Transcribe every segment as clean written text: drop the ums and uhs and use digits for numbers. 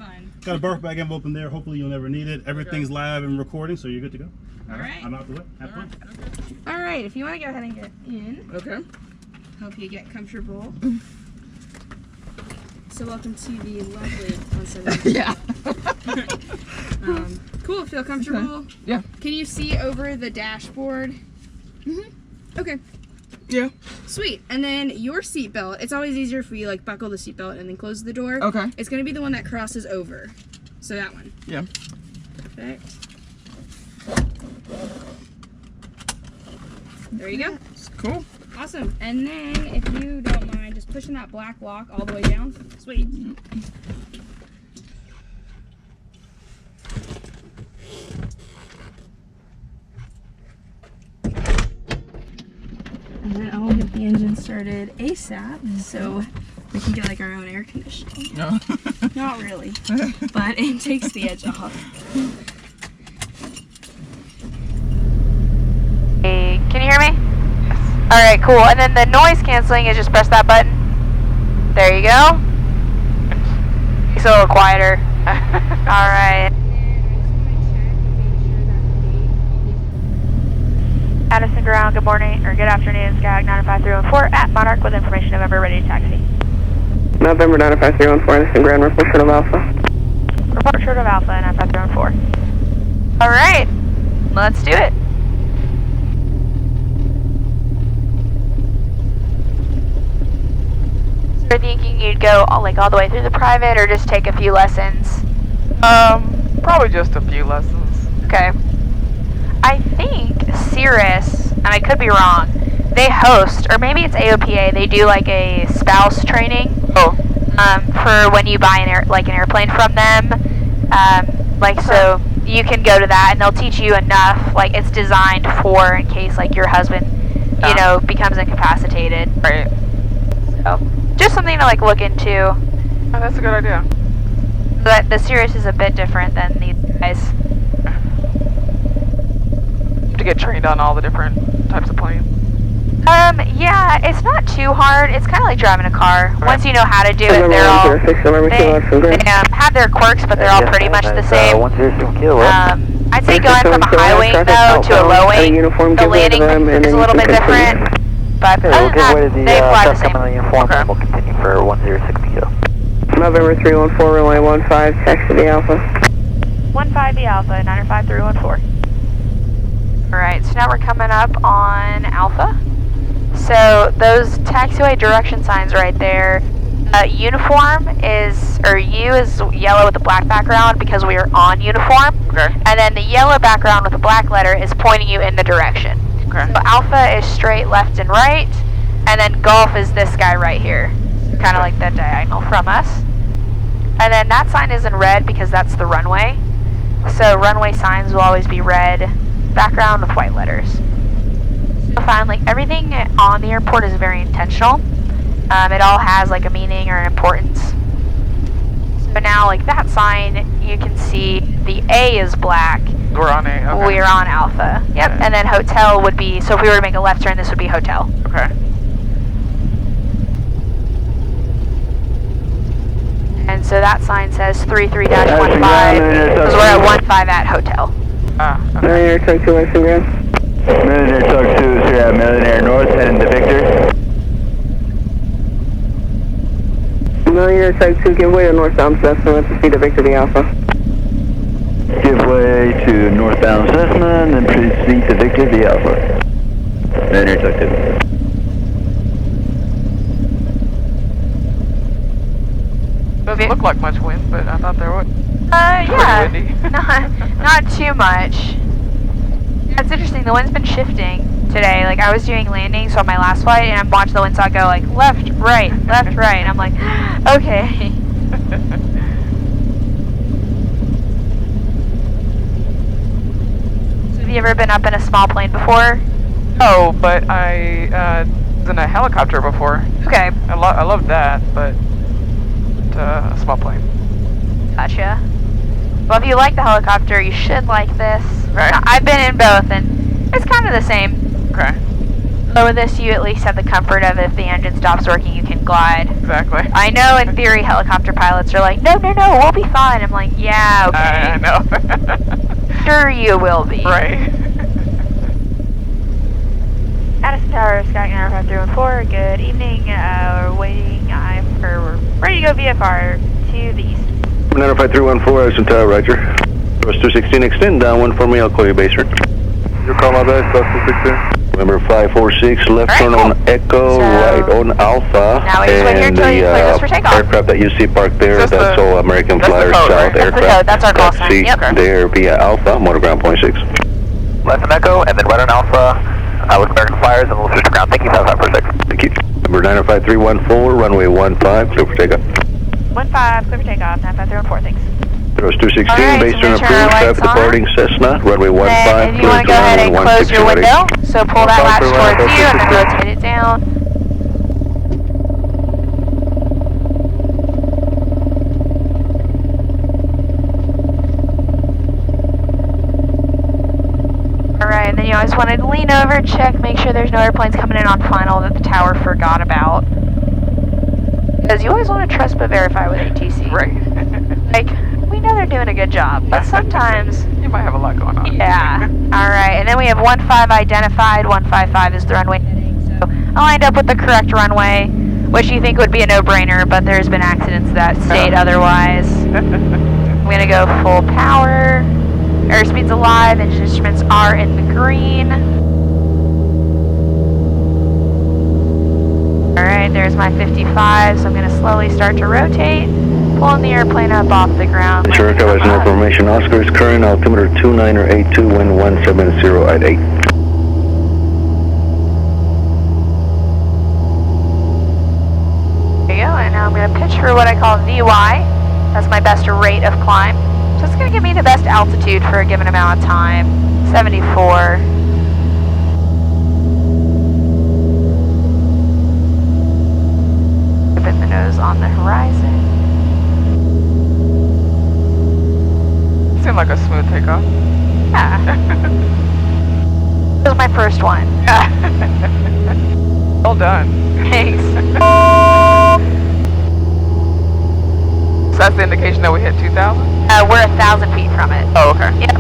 fun. Got a birth bag envelope in there. Hopefully you'll never need it. Everything's live and recording, so you're good to go. All right. I'm out the way. Have fun. All right, if you want to go ahead and get in. Okay. Hope you get comfortable. So welcome to the lovely 170. Yeah. Cool, feel comfortable? Okay. Yeah. Can you see over the dashboard? Okay. Yeah. Sweet. And then your seatbelt, it's always easier if we like buckle the seatbelt and then close the door. Okay. It's going to be the one that crosses over. So that one. Yeah. Perfect. There you go. Cool. Awesome. And then if you don't mind just pushing that black lock all the way down. Sweet. And then I'll get the engine started ASAP so we can get like our own air conditioning. No. Not really, but it takes the edge off. Hey, can you hear me? Yes. Alright, cool. And then the noise canceling is just press that button. There you go. It's a little quieter. Alright. Addison ground, good morning, or good afternoon, Skyhawk 95314 at Monarch with information November, ready to taxi. November 95314, Addison ground, report short of Alpha. Report short of Alpha 95314. Alright, let's do it. So you're thinking you'd go all the way through the private or just take a few lessons? Probably just a few lessons. Okay. I think Cirrus, and I could be wrong, they host, or maybe it's AOPA, they do like a spouse training. For when you buy an airplane from them. So you can go to that and they'll teach you enough, like it's designed for in case like your husband, you know, becomes incapacitated. Right. So just something to like look into. Oh, that's a good idea. But the Cirrus is a bit different than these guys. To get trained on all the different types of planes. Yeah, it's not too hard. It's kind of like driving a car. Right. Once you know how to do it, they're all, they have their quirks, but they're all pretty much the same. I'd say going from a high wing, though, to a low wing, the landing is a little bit different, but other than that, they fly the same. Okay. We'll continue for 1060 kilo. November 314, runway 15, taxi the Alpha. 15 the Alpha, 95314. Alright, so now we're coming up on Alpha. So those taxiway direction signs right there, uniform is, or U is yellow with a black background because we are on uniform. Okay. And then the yellow background with the black letter is pointing you in the direction. Okay. So Alpha is straight left and right, and then Golf is this guy right here, kind of like the diagonal from us. And then that sign is in red because that's the runway. So runway signs will always be red, background with white letters. So find like everything on the airport is very intentional. It all has like a meaning or an importance. So now like that sign, you can see the A is black. We're on A. Okay. We're on Alpha. Yep. Okay. And then hotel would be, so if we were to make a left turn, this would be hotel. Okay. And so that sign says 33-15 because we're at 15 at hotel. Okay. Millionaire Tug 2, Addison ground. Millionaire Tug 2 is here at Millionaire North, heading to Victor. Millionaire Tug 2, give way to northbound Cessna, let's proceed to Victor the Alpha. Give way to northbound Cessna, and then proceed to Victor the Alpha. Millionaire Tug 2. Doesn't look like much wind, but I thought there would. Yeah, Pretty windy. not too much. Yeah, it's interesting, the wind's been shifting today. Like I was doing landings on my last flight and I'm watching the windsock go like left, right, and I'm like, okay. So have you ever been up in a small plane before? Oh, but I was in a helicopter before. Okay. I loved that, but a small plane. Gotcha. Well, if you like the helicopter, you should like this. Right. I've been in both, and it's kind of the same. Okay. So with this, you at least have the comfort of if the engine stops working, you can glide. Exactly. I know in theory helicopter pilots are like, no, we'll be fine. I'm like, yeah, okay. I know. Sure you will be. Right. Addison Tower, Sky 95314, good evening. We're waiting we're ready to go VFR to the east. 95314, Addison Tower, roger. Course 216, extend downwind for me, I'll call you base rate. You call my base, course 216. Remember 546, left All right, turn cool. on Echo, So, right on Alpha. now we just wait here and until you clear this for takeoff. aircraft that you see parked there, That's that's all American that's the Flyer code, South right? That's the aircraft. code, that's our call sign, Seat yep. there via Alpha, motor ground 0.6. Left on Echo, and then right on Alpha, with American Flyers, and we'll switch to ground. Thank you, 5546. Thank you. Number 95314, runway 15, clear for takeoff. 15, clear for takeoff, 95314, thanks. Course 216, All right, base so turn make sure our approved, lights traffic on. departing Cessna, runway 15, Then if you clear want to to go ahead and runway close your 16 window, ready. so pull that latch towards you and then rotate it down. Alright, and then you always want to lean over, check, make sure there's no airplanes coming in on final that the tower forgot about. Because you always want to trust but verify with ATC. Right. Like, we know they're doing a good job, but sometimes... You might have a lot going on. Yeah. Alright, and then we have 15 identified. 155 is the runway heading. So I lined up with the correct runway, which you think would be a no-brainer, but there's been accidents that state otherwise. I'm going to go full power. Airspeed's alive, engine instruments are in the green. Alright, there's my 55, so I'm going to slowly start to rotate, pulling the airplane up off the ground. Sure, covers no information. Oscar is current, altimeter 2982, wind 170 at 8. There you go, and now I'm going to pitch for what I call VY. That's my best rate of climb. So it's going to give me the best altitude for a given amount of time. 74. Open the nose on the horizon. Seemed like a smooth takeoff. Yeah. This was my first one. Well done. Thanks. So that's the indication that we hit 2,000? We're 1,000 feet from it. Oh, okay. Yep.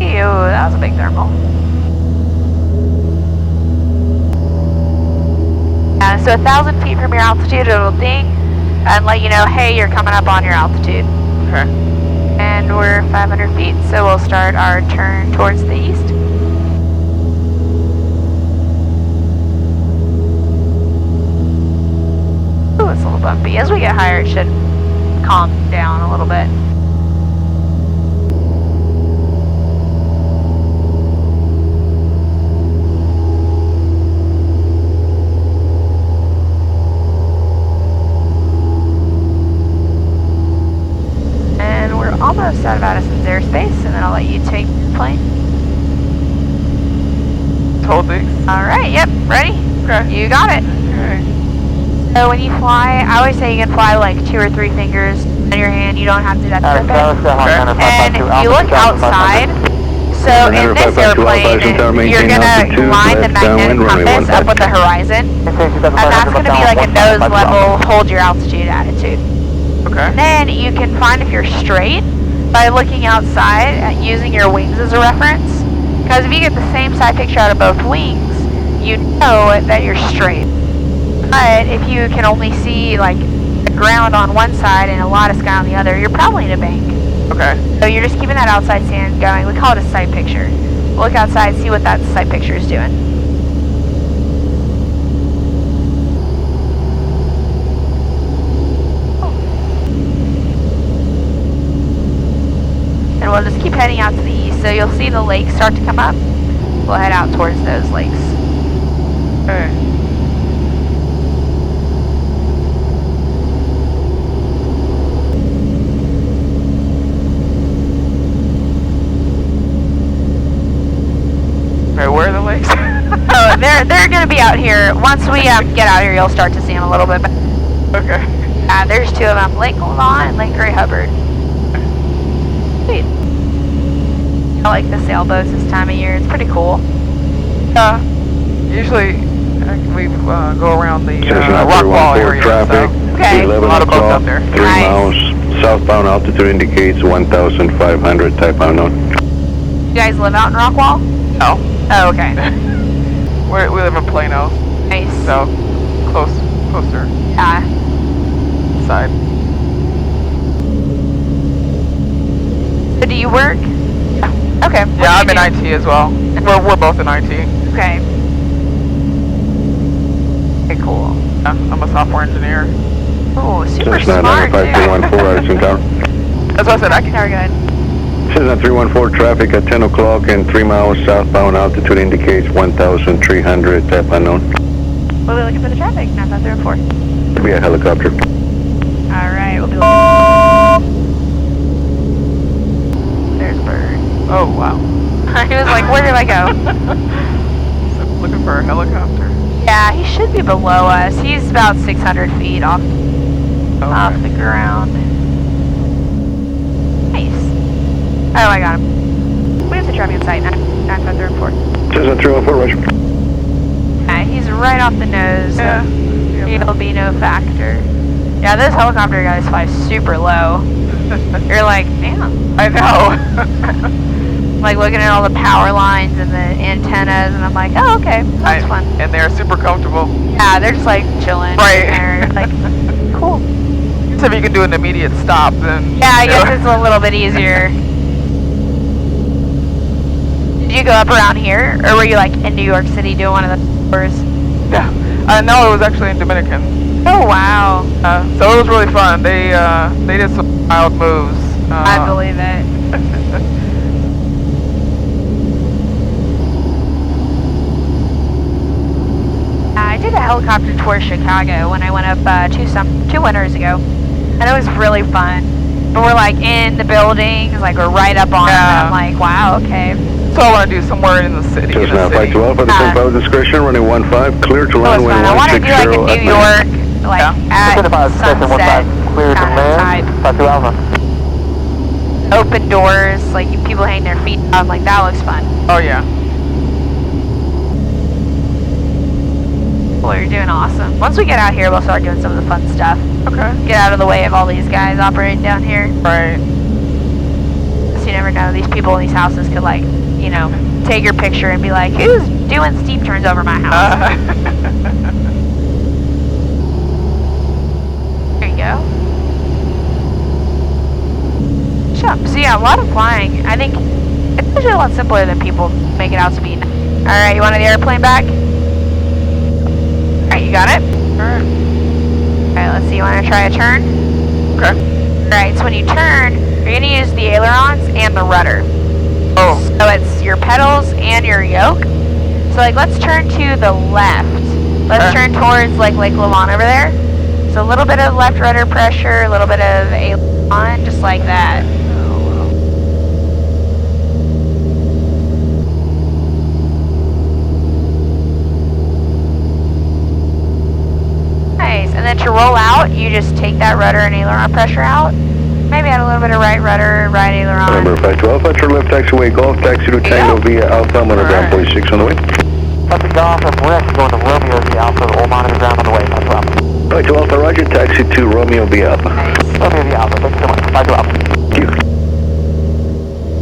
Ew, that was a big thermal. So 1,000 feet from your altitude, it'll ding and let you know, hey, you're coming up on your altitude. Okay. And we're 500 feet, so we'll start our turn towards the east. Ooh, it's a little bumpy. As we get higher, it should calm down a little bit. And we're almost out of Addison's airspace, and then I'll let you take your plane. Hold these. Alright, yep, ready? Okay. You got it. Okay. So when you fly, I always say you can fly like 2 or 3 fingers on your hand. You don't have to do that perfect. And if you look outside, so in this airplane, you're going to line the magnetic compass up with the horizon. And that's going to be like a nose level, hold your altitude attitude. Okay. Then you can find if you're straight by looking outside at using your wings as a reference. Because if you get the same side picture out of both wings, you know that you're straight. But if you can only see like the ground on one side and a lot of sky on the other, you're probably in a bank. Okay. So you're just keeping that outside stand going. We call it a sight picture. Look outside, see what that sight picture is doing. And we'll just keep heading out to the east. So you'll see the lakes start to come up. We'll head out towards those lakes. Okay. Okay, where are the lakes? Oh, they're going to be out here. Once we get out here, you'll start to see them a little bit better. Okay. There's 2 of them, Lake Lalon and Lake Gray Hubbard. Sweet. I like the sailboats this time of year. It's pretty cool. Usually, we go around the Cessna rock wall 314 area. traffic. So. Okay. 11 A lot of boats o'clock, up there. 3 Nice. miles. Southbound altitude indicates 1,500, type unknown. You guys live out in Rockwall? No. Oh, okay. We live in Plano, Nice. so closer Yeah. side. So do you work? Okay. What Yeah, I'm do in you do? IT as well. We're both in IT. Okay. Okay, cool. Yeah, I'm a software engineer. Oh, super Cessna smart, 95314, Addison Tower. That's what I said. I can. Very good. Cessna 314 traffic at 10 o'clock and 3 miles southbound altitude indicates 1,300, type unknown. We'll be looking for the traffic. 95314. Could be a helicopter. All right, we'll be looking. There's a bird. Oh wow. He was like, where did I go? So looking for a helicopter. Yeah, he should be below us. He's about 600 feet off the ground. Nice. Oh, I got him. We have the traffic in sight. 95314. Cessna 314, roger. Yeah, he's right off the nose. Yeah. So it'll be no factor. Yeah, this helicopter guys flies super low. You're like, damn. I know. Like looking at all the power lines and the antennas, and I'm like, oh, okay, that's fun. And they're super comfortable. Yeah, they're just like chilling. Right. They're like, cool. So if you can do an immediate stop, then. Yeah, I guess it's a little bit easier. Did you go up around here, or were you like in New York City doing one of the tours? Yeah. No, it was actually in Dominican. Oh wow. So it was really fun. They did some wild moves. I believe it. I did a helicopter tour of Chicago when I went up 2 winters ago, and it was really fun. But we're like in the buildings, like we're right up on them. Yeah. I'm like, wow, okay. So I want to do somewhere in the city. Cessna 512 at the same pilot discretion, running 15, clear to It was runway fun. I want to do like a 160 New York, like at sunset clear to kind of land. type. 52 Alpha. Open doors, like people hang their feet up, like that looks fun. Oh yeah. Well, you're doing awesome. Once we get out here, we'll start doing some of the fun stuff. Okay. Get out of the way of all these guys operating down here. Right. So you never know, these people in these houses could like, you know, take your picture and be like, who's doing steep turns over my house? There you go. Jump. So yeah, a lot of flying. I think it's actually a lot simpler than people make it out to be. Alright, you wanted the airplane back? Alright, you got it? Alright. Alright, let's see, you want to try a turn? Okay. Alright, so when you turn, you're going to use the ailerons and the rudder. Oh. So it's your pedals and your yoke. So like, let's turn to the left. Let's turn towards like Lake Lavon over there. So a little bit of left rudder pressure, a little bit of aileron, just like that. Nice, and then to roll out, you just take that rudder and aileron pressure out. Maybe add a little bit of right rudder, right aileron. Number 512, at your left taxiway, Golf, taxi to Tango via Alpha, monogram 46 on the way. Taxi Golf and West going to Romeo via Alpha, Oman on the ground on the way, 512. 512 Alpha, roger, taxi to Romeo via Alpha. Romeo via Alpha, thanks so much, 512. Thank you.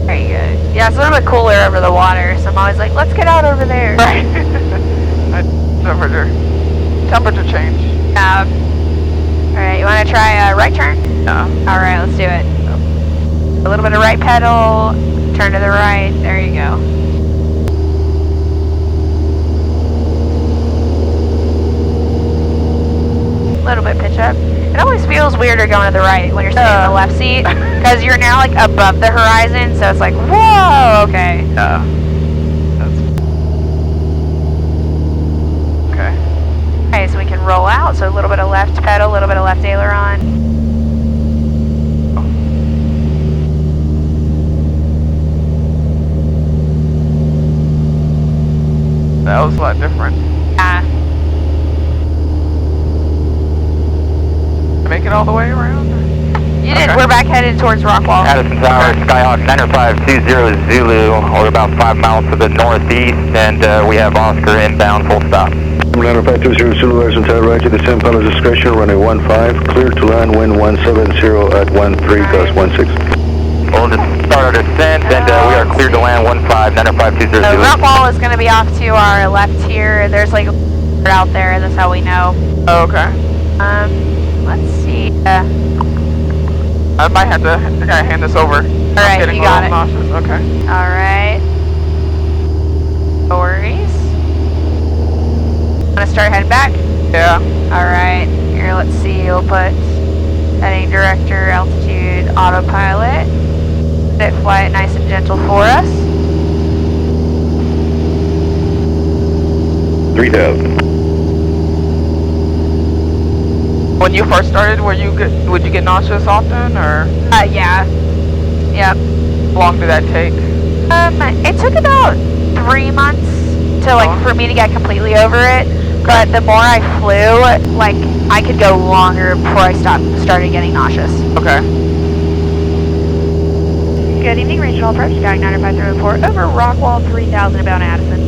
Very good. Yeah, it's a little bit cooler over the water, so I'm always like, let's get out over there. Right. Temperature change. Alright, you want to try a right turn? No. Alright, let's do it. A little bit of right pedal, turn to the right, there you go. A little bit pitch up. It always feels weirder going to the right when you're sitting in the left seat, because you're now like above the horizon, so it's like, whoa, okay. Okay, so we can roll out, so a little bit of left pedal, a little bit of left aileron. That was a lot different. Yeah. Make it all the way around? You headed. Okay. We're back headed towards Rockwall. Addison Tower, Skyhawk 90520 Zulu. We're about 5 miles to the northeast, and we have Oscar inbound, full stop. 90520 Zulu, Addison Tower, right to the same pilot's discretion, runway 15, clear to land, wind 170 at 13, gust 16. We'll just start our descent, and we are cleared to land 15, 90520 So Zulu. Rockwall is going to be off to our left here. There's like a out there. That's how we know. Oh, okay. Let's see. I might have to kind of hand this over. Alright, you got it. Nauseous. Okay. Alright. No worries. Want to start heading back? Yeah. Alright. Here, let's see. We'll put heading director, altitude, autopilot. Let it fly it nice and gentle for us. 3000. When you first started, would you get nauseous often, or Yeah. Yep. how long did that take? It took about 3 months to for me to get completely over it. But the more I flew, like I could go longer before I started getting nauseous. Okay. Good evening, regional approach, Skyhawk 90534 over Rockwall 3000 about Addison.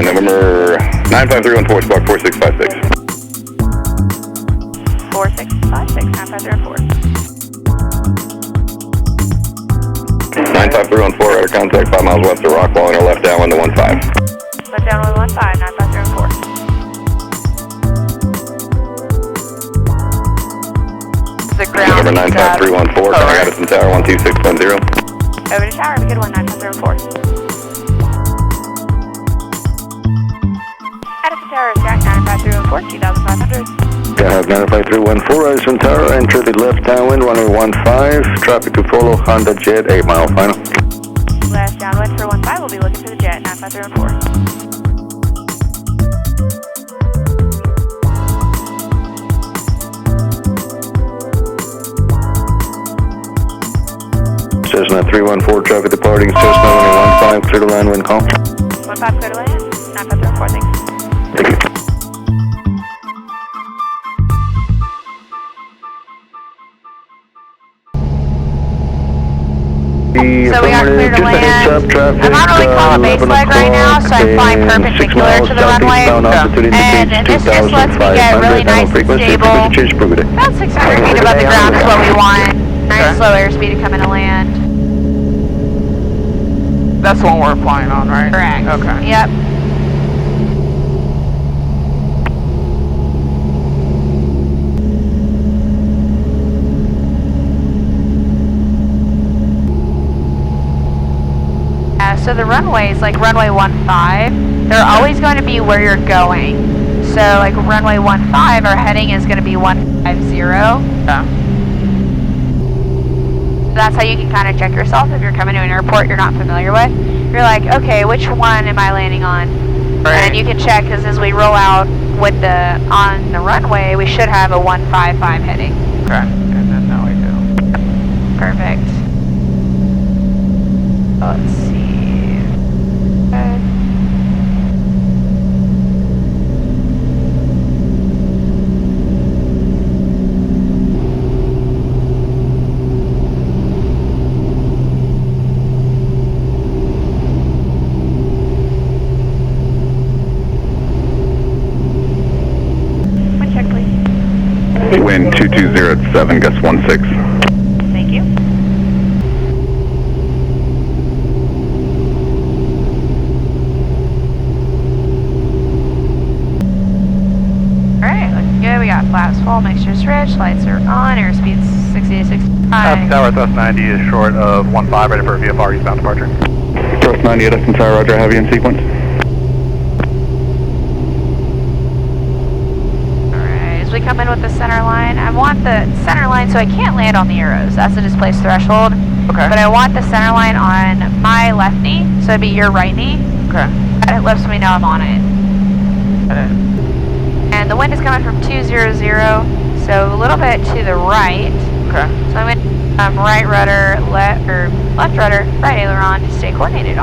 November 95314, squawk 4656. 4656, 95334. 95314, radar contact 5 miles west of Rockwall, and our left downwind to 15. Left downwind 15, 95334. The ground. November 95314, calling Addison Tower 12610. Over to tower, good one, 95334. Addison Tower, Jack 95314, 2500. Skyhawk 95314, Addison Tower, enter the left downwind, runway 15, traffic to follow, Honda Jet, 8 mile final. Last downwind for 15, we'll be looking for the jet, 95314. Cessna 314, traffic departing, Cessna runway 15, clear to land, wind call. 15 clear to land, 95314, thanks. Thank you. So we got clear to land. I'm on what we call a base leg right now, so I'm flying perpendicular to the runway. And this just lets me get really nice and stable. About 600 feet above the ground is what we want. Nice slow airspeed to come in and land. That's the one we're flying on, right? Correct. Okay. Yep. So the runways, like runway 15, they're always going to be where you're going. So like runway 15, our heading is going to be 150. Yeah. That's how you can kind of check yourself if you're coming to an airport you're not familiar with. You're like, okay, which one am I landing on? Right. And you can check because as we roll out with on the runway, we should have a 155 heading. Okay. And then now we do. Perfect. Let's see. Okay. Wind check, please. Wind 220 at 7, gust 16. Thank you. Alright, looking good. We got flaps full, mixture's rich, lights are on, airspeed's 60 to 65. Tower Thrust 90 is short of 15, ready for a VFR eastbound departure. Thrust 90, Addison Tower, roger, heavy in sequence. Alright, as we come in with the center line, I want the center line so I can't land on the arrows. That's the displaced threshold. Okay. But I want the center line on my left knee, so it'd be your right knee. Okay. That lets me know I'm on it. And the wind is coming from 200, so a little bit to the right. Okay. So I'm in right rudder, left rudder, right aileron to stay coordinated.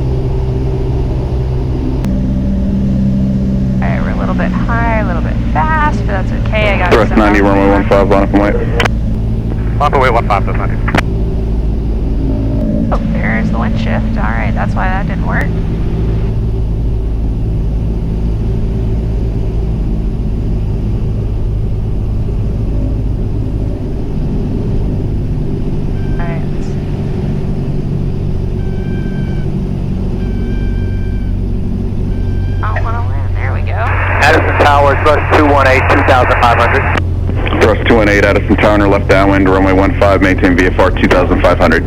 Alright, we're a little bit high, a little bit fast, but that's okay. I got Thrust 90, runway 15, line up and wait. Line up and wait 15, that's 90. Oh, there's the wind shift. Alright, that's why that didn't work. Alright. I don't want to land. There we go. Addison Tower, thrust 218, 2,500. Thrust 218, Addison Tower, left downwind, runway 15, maintain VFR 2,500.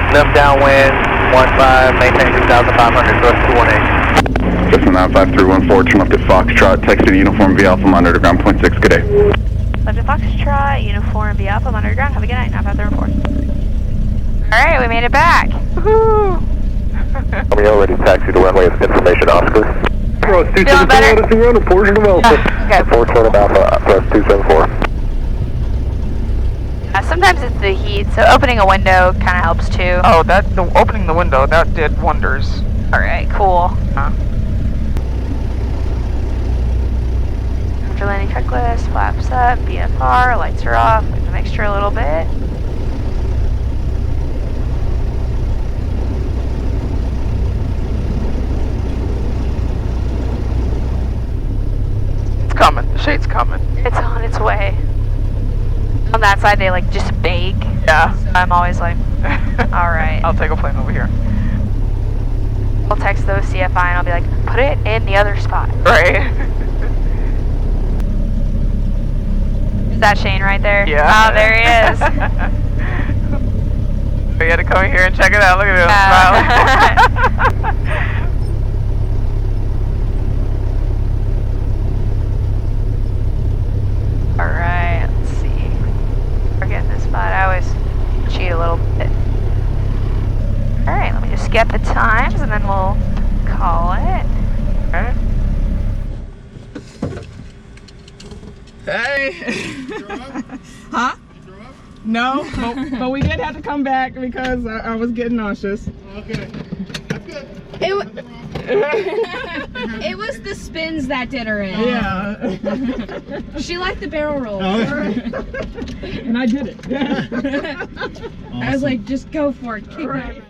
Left downwind, 15, maintain 2,500, thrust 218. Cessna 95314, turn left at Foxtrot, Texas Uniform V Alpha, Mount Underground, 0.6, good day. Left at Foxtrot, Uniform V Alpha, Underground. Have a good night. 95314. Alright, we made it back. Woohoo! We already taxied the runway with information, Oscar. Thrust Feeling better? Addison Road, portion of Alpha. Okay. 420 Alpha, thrust 274. Sometimes it's the heat, so opening a window kind of helps too. Oh, opening the window, that did wonders. Alright, cool. Huh. After landing checklist, flaps up, BFR, lights are off, leave the mixture a little bit. It's coming. The shade's coming. It's on its way. On that side, they like just bake. Yeah. So I'm always like, alright. I'll take a plane over here. I'll text those CFI and I'll be like, put it in the other spot. Right. Is that Shane right there? Yeah. Oh, there he is. We had to come here and check it out. Look at him smiling. Alright, let's see. We're getting this spot. I always cheat a little bit. Alright, let me just get the times and then we'll call it. Okay. Hey. Huh? No, but we did have to come back because I was getting nauseous. Okay. That's good. It was the spins that did her in. Yeah. She liked the barrel roll. Oh. And I did it. I was like, just go for it. Kick Right. it.